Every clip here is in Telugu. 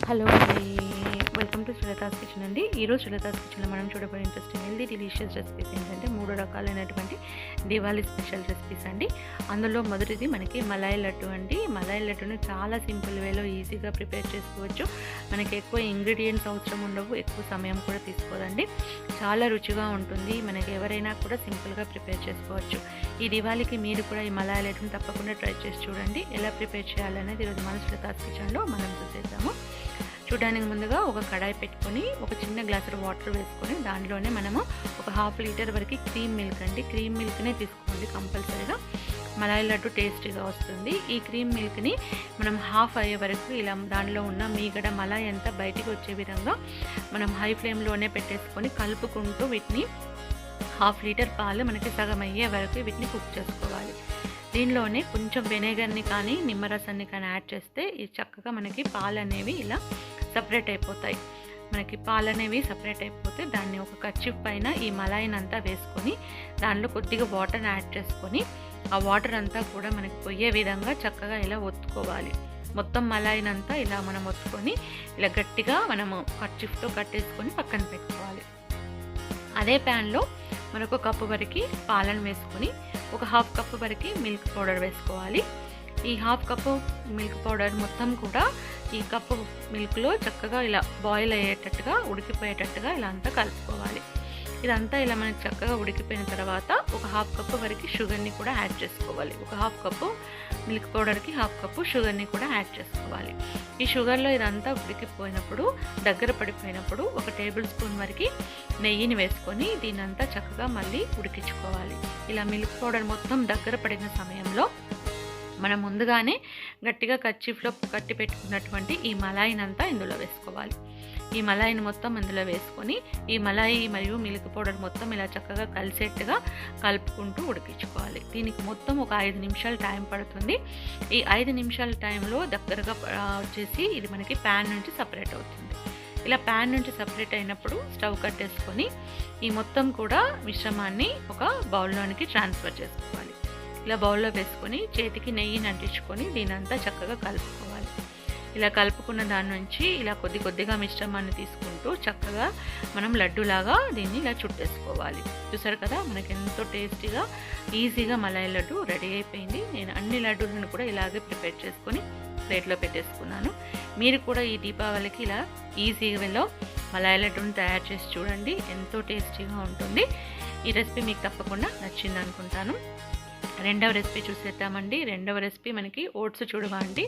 హలో అండి, వెల్కమ్ టు శ్రీలతాస్ కిచెన్ అండి. ఈరోజు శ్రీలతాస్ కిచెన్లో మనం చూడబోయే ఇంట్రెస్టింగ్ హెల్దీ డెలిషియస్ రెసిపీస్ ఏంటంటే 3 రకాలైనటువంటి దివాళీ స్పెషల్ రెసిపీస్ అండి. అందులో మొదటిది మనకి మలాయ్ లడ్డు అండి. మలాయ్ లడ్డును చాలా సింపుల్ వేలో ఈజీగా ప్రిపేర్ చేసుకోవచ్చు. మనకి ఎక్కువ ఇంగ్రీడియంట్స్ అవసరం ఉండవు, ఎక్కువ సమయం కూడా తీసుకోదండి. చాలా రుచిగా ఉంటుంది. మనకి ఎవరైనా కూడా సింపుల్గా ప్రిపేర్ చేసుకోవచ్చు. ఈ దివాళీకి మీరు కూడా ఈ మలాయ్ లడ్డును తప్పకుండా ట్రై చేసి చూడండి. ఎలా ప్రిపేర్ చేయాలనేది ఈరోజు మన శ్రీలతాస్ కిచెన్లో మనం చూసేద్దాము. చూడడానికి ముందుగా ఒక కడాయి పెట్టుకొని ఒక చిన్న గ్లాసు వాటర్ వేసుకొని దాంట్లోనే మనము ఒక 1/2 లీటర్ వరకు క్రీమ్ మిల్క్ అండి. క్రీమ్ మిల్క్నే తీసుకోండి కంపల్సరీగా. మలాయ్ లడ్డు టేస్టీగా వస్తుంది. ఈ క్రీమ్ మిల్క్ని మనం హాఫ్ అయ్యే వరకు ఇలా దానిలో ఉన్న మీగడ మలాయ్ అంతా బయటికి వచ్చే విధంగా మనం హై ఫ్లేమ్లోనే పెట్టేసుకొని కలుపుకుంటూ వీటిని 1/2 లీటర్ పాలు మనకి సగం అయ్యే వరకు వీటిని కుక్ చేసుకోవాలి. దీనిలోనే కొంచెం వెనిగర్ని కానీ నిమ్మరసాన్ని కానీ యాడ్ చేస్తే ఇది చక్కగా మనకి పాలు అనేవి ఇలా సపరేట్ అయిపోతాయి. మనకి పాలు అనేవి సపరేట్ అయిపోతే దాన్ని ఒక కర్చీఫ్ పైన ఈ మలాయిని అంతా వేసుకొని దానిలో కొద్దిగా వాటర్ని యాడ్ చేసుకొని ఆ వాటర్ అంతా కూడా మనకి పోయే విధంగా చక్కగా ఇలా ఒత్తుకోవాలి. మొత్తం మలాయిని అంతా ఇలా మనం ఒత్తుకొని ఇలా గట్టిగా మనము కర్చీఫ్తో కట్టేసుకొని పక్కన పెట్టుకోవాలి. అదే ప్యాన్లో మరొక కప్పు వరకు పాలను వేసుకొని ఒక 1/2 కప్పు వరకు మిల్క్ పౌడర్ వేసుకోవాలి. ఈ 1/2 కప్పు మిల్క్ పౌడర్ మొత్తం కూడా ఈ కప్పు మిల్క్లో చక్కగా ఇలా బాయిల్ అయ్యేటట్టుగా ఉడికిపోయేటట్టుగా ఇలా అంతా కలుపుకోవాలి. ఇదంతా ఇలా మనకి చక్కగా ఉడికిపోయిన తర్వాత ఒక 1/2 కప్పు వరకు షుగర్ని కూడా యాడ్ చేసుకోవాలి. ఒక 1/2 కప్పు మిల్క్ పౌడర్కి 1/2 కప్పు షుగర్ని కూడా యాడ్ చేసుకోవాలి. ఈ షుగర్లో ఇదంతా ఉడికిపోయినప్పుడు దగ్గర పడిపోయినప్పుడు ఒక టేబుల్ స్పూన్ వరకు నెయ్యిని వేసుకొని దీనంతా చక్కగా మళ్ళీ ఉడికించుకోవాలి. ఇలా మిల్క్ పౌడర్ మొత్తం దగ్గర పడిన సమయంలో మనం ముందుగానే గట్టిగా కర్చీఫ్లో కట్టి పెట్టుకున్నటువంటి ఈ మలాయినంతా ఇందులో వేసుకోవాలి. ఈ మలాయిని మొత్తం ఇందులో వేసుకొని ఈ మలాయి మరియు మిల్క్ పౌడర్ మొత్తం ఇలా చక్కగా కలిసేట్టుగా కలుపుకుంటూ ఉడికించుకోవాలి. దీనికి మొత్తం ఒక 5 నిమిషాలు టైం పడుతుంది. ఈ 5 నిమిషాల టైంలో దగ్గరగా వచ్చేసి ఇది మనకి ప్యాన్ నుంచి సపరేట్ అవుతుంది. ఇలా ప్యాన్ నుంచి సపరేట్ అయినప్పుడు స్టవ్ కట్టేసుకొని ఈ మొత్తం కూడా మిశ్రమాన్ని ఒక బౌల్లోనికి ట్రాన్స్ఫర్ చేసుకోవాలి. ఇలా బౌల్లో వేసుకొని చేతికి నెయ్యిని అంటించుకొని దీనంతా చక్కగా కలుపుకోవాలి. ఇలా కలుపుకున్న దాని నుంచి ఇలా కొద్దిగా మిశ్రమాన్ని తీసుకుంటూ చక్కగా మనం లడ్డూలాగా దీన్ని ఇలా చుట్టేసుకోవాలి. చూసారు కదా, మనకి ఎంతో టేస్టీగా ఈజీగా మలాయ్ లడ్డు రెడీ అయిపోయింది. నేను అన్ని లడ్డూలను కూడా ఇలాగే ప్రిపేర్ చేసుకొని ప్లేట్లో పెట్టేసుకున్నాను. మీరు కూడా ఈ దీపావళికి ఇలా ఈజీగా మలాయ్ లడ్డూని తయారు చేసి చూడండి, ఎంతో టేస్టీగా ఉంటుంది. ఈ రెసిపీ మీకు తప్పకుండా నచ్చింది అనుకుంటాను. రెండవ రెసిపీ చూసేద్దామండి. రెండవ రెసిపీ మనకి ఓట్స్ చుడువ అండి.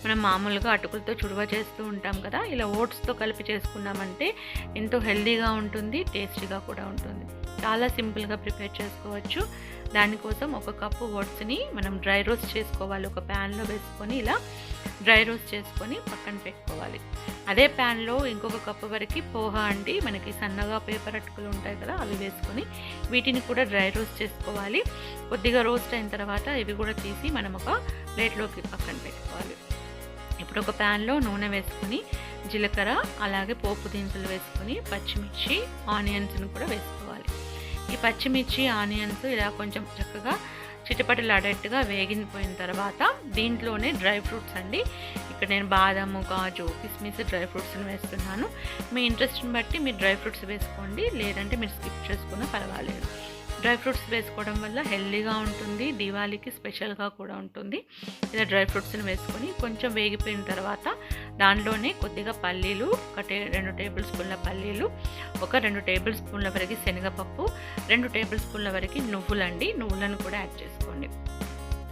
మనం మామూలుగా అటుకులతో చుడువ చేస్తూ ఉంటాం కదా, ఇలా ఓట్స్తో కలిపి చేసుకున్నామంటే ఎంతో హెల్దీగా ఉంటుంది, టేస్టీగా కూడా ఉంటుంది. చాలా సింపుల్గా ప్రిపేర్ చేసుకోవచ్చు. దానికోసం ఒక కప్పు ఓట్స్ని మనం డ్రై రోస్ట్ చేసుకోవాలి. ఒక ప్యాన్లో వేసుకొని ఇలా డ్రై రోస్ట్ చేసుకొని పక్కన పెట్టుకోవాలి. అదే ప్యాన్లో ఇంకొక కప్పు వరకు పోహా అండి, మనకి సన్నగా పేపర్ అటుకులు ఉంటాయి కదా, అవి వేసుకొని వీటిని కూడా డ్రై రోస్ట్ చేసుకోవాలి. కొద్దిగా రోస్ట్ అయిన తర్వాత ఇవి కూడా తీసి మనం ఒక ప్లేట్లోకి పక్కన పెట్టుకోవాలి. ఇప్పుడు ఒక ప్యాన్లో నూనె వేసుకొని జీలకర్ర అలాగే పోపు దినుసులు వేసుకొని పచ్చిమిర్చి ఆనియన్స్ని కూడా వేసుకోవాలి. ఈ పచ్చిమిర్చి ఆనియన్స్ ఇలా కొంచెం చక్కగా చిటపటలాడేట్టుగా వేగిపోయిన తర్వాత దీంట్లోనే డ్రై ఫ్రూట్స్ అండి. ఇక్కడ నేను బాదాము, కాజు, కిస్మిస్ డ్రై ఫ్రూట్స్ని వేస్తున్నాను. మీ ఇంట్రెస్ట్ని బట్టి మీరు డ్రై ఫ్రూట్స్ వేసుకోండి, లేదంటే మీరు స్కిప్ చేసుకున్నా పర్వాలేదు. డ్రై ఫ్రూట్స్ వేసుకోవడం వల్ల హెల్దీగా ఉంటుంది, దివాళీకి స్పెషల్గా కూడా ఉంటుంది. ఇలా డ్రై ఫ్రూట్స్ని వేసుకొని కొంచెం వేగిపోయిన తర్వాత దానిలోనే కొద్దిగా పల్లీలు, 2 టేబుల్ స్పూన్ల పల్లీలు, ఒక 2 టేబుల్ స్పూన్ల వరకు శనగపప్పు, 2 టేబుల్ స్పూన్ల వరకు నువ్వులండి, నువ్వులను కూడా యాడ్ చేసుకోండి.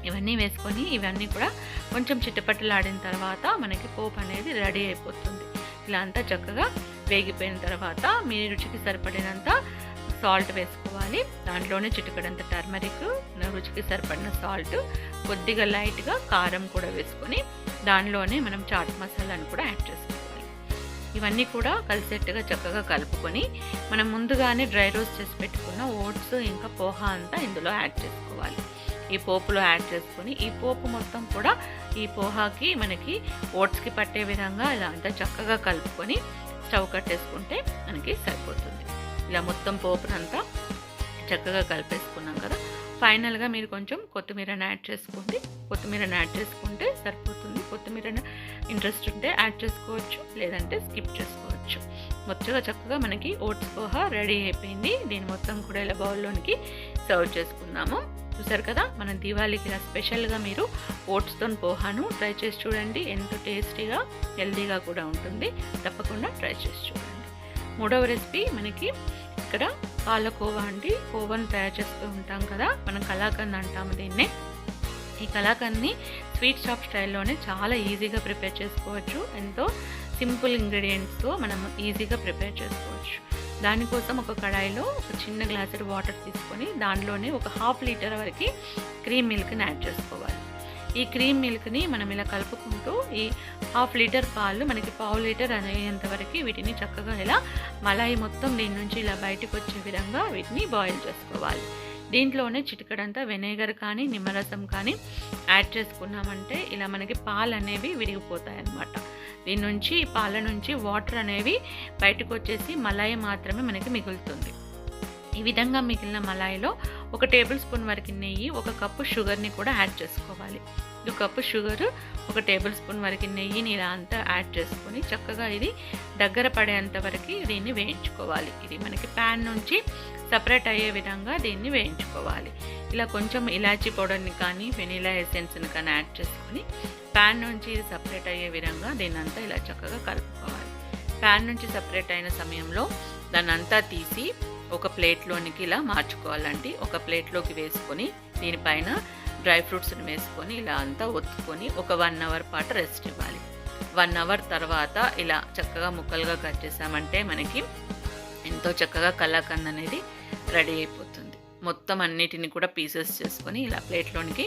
ఇవన్నీ వేసుకొని ఇవన్నీ కూడా కొంచెం చిట్టపట్టలాడిన తర్వాత మనకి పోపు అనేది రెడీ అయిపోతుంది. ఇలా అంతా చక్కగా వేగిపోయిన తర్వాత మీ రుచికి సరిపడినంత సాల్ట్ వేసుకోవాలి. దాంట్లోనే చిటికడంత టర్మరిక్, రుచికి సరిపడిన సాల్ట్, కొద్దిగా లైట్గా కారం కూడా వేసుకొని దానిలోనే మనం చాట్ మసాలాను కూడా యాడ్ చేసుకోవాలి. ఇవన్నీ కూడా కలిసేట్టుగా చక్కగా కలుపుకొని మనం ముందుగానే డ్రై రోస్ట్ చేసి పెట్టుకున్న ఓట్స్ ఇంకా పోహా అంతా ఇందులో యాడ్ చేసుకోవాలి. ఈ పోపులో యాడ్ చేసుకొని ఈ పోపు మొత్తం కూడా ఈ పోహాకి మనకి ఓట్స్కి పట్టే విధంగా ఇలా అంతా చక్కగా కలుపుకొని స్టవ్ కట్టేసుకుంటే మనకి సరిపోతుంది. ఇలా మొత్తం పోపునంతా చక్కగా కలిపేసుకున్నాం కదా, ఫైనల్గా మీరు కొంచెం కొత్తిమీరని యాడ్ చేసుకోండి. కొత్తిమీరని యాడ్ చేసుకుంటే సరిపోతుంది. కొత్తిమీరని ఇంట్రెస్ట్ ఉంటే యాడ్ చేసుకోవచ్చు, లేదంటే స్కిప్ చేసుకోవచ్చు. చక్కగా మనకి ఓట్స్ పోహా రెడీ అయిపోయింది. దీన్ని మొత్తం కూడా ఇలా బౌల్లోనికి సర్వ్ చేసుకుందాము. చూసారు కదా, మన దీవాళికి ఇలా స్పెషల్గా మీరు ఓట్స్తో పోహాను ట్రై చేసి చూడండి. ఎంతో టేస్టీగా హెల్తీగా కూడా ఉంటుంది. తప్పకుండా ట్రై చేసి చూడండి. మూడవ రెసిపీ మనకి ఇక్కడ పాలకోవా అండి. కోవాను తయారు చేస్తూ ఉంటాం కదా, మనం కలాకండ్ అంటాము దీన్నే. ఈ కలాకండ్ని స్వీట్ షాప్ స్టైల్లోనే చాలా ఈజీగా ప్రిపేర్ చేసుకోవచ్చు. ఎంతో సింపుల్ ఇంగ్రీడియంట్స్తో మనం ఈజీగా ప్రిపేర్ చేసుకోవచ్చు. దానికోసం ఒక కడాయిలో ఒక చిన్న గ్లాసు వాటర్ తీసుకొని దానిలోనే ఒక 1/2 లీటర్ వరకు క్రీమ్ మిల్క్ని యాడ్ చేసుకోవాలి. ఈ క్రీమ్ మిల్క్ని మనం ఇలా కలుపుకుంటూ ఈ 1/2 లీటర్ పాలు మనకి 1/2 లీటర్ అనేంత వరకు వీటిని చక్కగా ఇలా మలాయి మొత్తం దీని నుంచి ఇలా బయటకు వచ్చే విధంగా వీటిని బాయిల్ చేసుకోవాలి. దీంట్లోనే చిటికడంతా వెనిగర్ కానీ నిమ్మరసం కానీ యాడ్ చేసుకున్నామంటే ఇలా మనకి పాలు అనేవి విరిగిపోతాయి అన్నమాట. దీని నుంచి పాల నుంచి వాటర్ అనేవి బయటకు వచ్చేసి మలాయి మాత్రమే మనకి మిగులుతుంది. ఈ విధంగా మిగిలిన మలాయిలో 1 టేబుల్ స్పూన్ వరకు నెయ్యి, 1 కప్పు షుగర్ని కూడా యాడ్ చేసుకోవాలి. 1 కప్పు షుగర్, 1 టేబుల్ స్పూన్ వరకు నెయ్యిని ఇలా అంతా యాడ్ చేసుకొని చక్కగా ఇది దగ్గర పడేంత వరకు దీన్ని వేయించుకోవాలి. ఇది మనకి ప్యాన్ నుంచి సపరేట్ అయ్యే విధంగా దీన్ని వేయించుకోవాలి. ఇలా కొంచెం ఇలాచీ పౌడర్ని కానీ వెనిలా ఎసెన్స్ని కానీ యాడ్ చేసుకొని ప్యాన్ నుంచి ఇది సపరేట్ అయ్యే విధంగా దీన్ని అంతా ఇలా చక్కగా కలుపుకోవాలి. ప్యాన్ నుంచి సపరేట్ అయిన సమయంలో దాన్ని అంతా తీసి ఒక ప్లేట్లోనికి ఇలా మార్చుకోవాలండి. ఒక ప్లేట్లోకి వేసుకొని దీనిపైన డ్రై ఫ్రూట్స్ని వేసుకొని ఇలా అంతా ఒత్తుకొని ఒక 1 అవర్ పాటు రెస్ట్ ఇవ్వాలి. 1 అవర్ తర్వాత ఇలా చక్కగా ముక్కలుగా కట్ చేసామంటే మనకి ఎంతో చక్కగా కలాకండ్ అనేది రెడీ అయిపోతుంది. మొత్తం అన్నిటిని కూడా పీసెస్ చేసుకొని ఇలా ప్లేట్లోనికి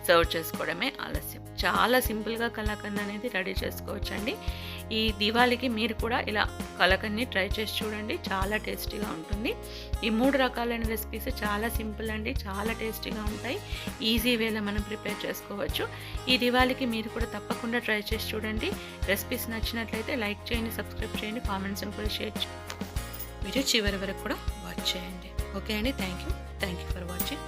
సర్వ్ చేసుకోవడమే ఆలస్యం. చాలా సింపుల్గా కలాకండ్ అనేది రెడీ చేసుకోవచ్చండి. ఈ దీవాళికి మీరు కూడా ఇలా కలాకండ్ని ట్రై చేసి చూడండి, చాలా టేస్టీగా ఉంటుంది. ఈ 3 రకాలైన రెసిపీస్ చాలా సింపుల్ అండి, చాలా టేస్టీగా ఉంటాయి. ఈజీ వేలో మనం ప్రిపేర్ చేసుకోవచ్చు. ఈ దీవాళికి మీరు కూడా తప్పకుండా ట్రై చేసి చూడండి. రెసిపీస్ నచ్చినట్లయితే లైక్ చేయండి, సబ్స్క్రైబ్ చేయండి, కామెంట్స్ని కూడా షేర్ చేయండి. వీడియో చివరి వరకు కూడా వాచ్ చేయండి. ఓకే అండి, థ్యాంక్ యూ ఫర్ వాచింగ్.